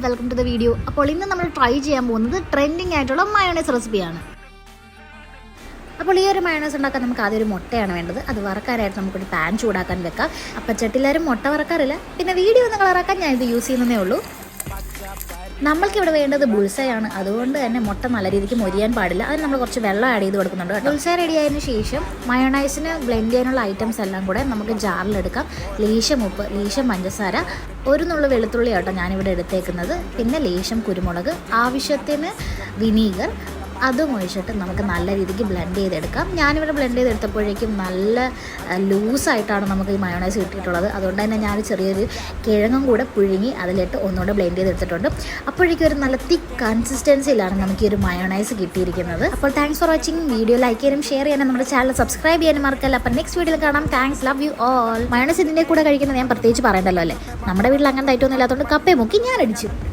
Welcome to the video. അപ്പോൾ ഇന്ന് നമ്മൾ ട്രൈ ചെയ്യാൻ പോകുന്നത് ട്രെൻഡിങ് ആയിട്ടുള്ള മയോണൈസ് റെസിപ്പിയാണ്. അപ്പോൾ ഈ ഒരു മയോണൈസ് ഉണ്ടാക്കാൻ നമുക്ക് ആദ്യം ഒരു മുട്ടയാണ് വേണ്ടത്. അത് വറക്കാനായിട്ട് നമുക്കൊരു പാൻ ചൂടാക്കാൻ വെക്കാം. അപ്പം ചട്ടിലാരും മുട്ട വറക്കാറില്ല, പിന്നെ വീഡിയോ ഒന്ന് കളറാക്കാൻ ഞാൻ ഇത് യൂസ് ചെയ്യുന്നതേ ഉള്ളൂ. നമ്മൾക്കിവിടെ വേണ്ടത് ബുൾസയാണ്, അതുകൊണ്ട് തന്നെ മുട്ട നല്ല രീതിക്ക് മൊരിയാൻ പാടില്ല. അതിന് നമ്മൾ കുറച്ച് വെള്ളം ആഡ് ചെയ്ത് കൊടുക്കുന്നുണ്ട്. ബുൾസ റെഡി ആയതിനു ശേഷം മയോണൈസിന് ബ്ലെൻഡ് ചെയ്യാനുള്ള ഐറ്റംസ് എല്ലാം കൂടെ നമുക്ക് ജാറിലെടുക്കാം. ലേശം ഉപ്പ്, ലേശം പഞ്ചസാര, ഒരു നുള്ള വെളുത്തുള്ളി ആട്ടോ ഞാനിവിടെ എടുത്തേക്കുന്നത്, പിന്നെ ലേശം കുരുമുളക്, ആവശ്യത്തിന് വിനീഗർ, അതും ഒഴിച്ചിട്ട് നമുക്ക് നല്ല രീതിക്ക് ബ്ലെൻഡ് ചെയ്തെടുക്കാം. ഞാനിവിടെ ബ്ലെൻഡ് ചെയ്തെടുത്തപ്പോഴേക്കും നല്ല ലൂസായിട്ടാണ് നമുക്ക് ഈ മയോണൈസ് കിട്ടിയിട്ടുള്ളത്. അതുകൊണ്ട് തന്നെ ഞാൻ ചെറിയൊരു കിഴങ്ങും കൂടെ പുഴുങ്ങി അതിലിട്ട് ഒന്നുകൂടെ ബ്ലെൻഡ് ചെയ്തെടുത്തിട്ടുണ്ട്. അപ്പോഴേക്കും ഒരു നല്ല തിക്ക് കൺസിസ്റ്റൻസിയിലാണ് നമുക്ക് ഈ ഒരു മയോണൈസ് കിട്ടിയിരിക്കുന്നത്. അപ്പോൾ thanks for watching. Video like ചെയ്യാനും ഷെയർ ചെയ്യാനും നമ്മുടെ ചാനൽ സബ്സ്ക്രൈബ് ചെയ്യാനും മറക്കല്ല. അപ്പോൾ നെക്സ്റ്റ് വീഡിയോയിൽ കാണാം. Thanks, love you all. Mayonnaise ഇതിൻ്റെ കൂടെ കഴിക്കുന്നത് ഞാൻ പ്രത്യേകിച്ച് പറയണ്ടല്ലോ അല്ലേ. നമ്മുടെ വീട്ടിൽ അങ്ങനത്തെ ഐറ്റമൊന്നും ഇല്ലാത്തതുകൊണ്ട് കപ്പയെ മുക്കി ഞാൻ അടിച്ചു.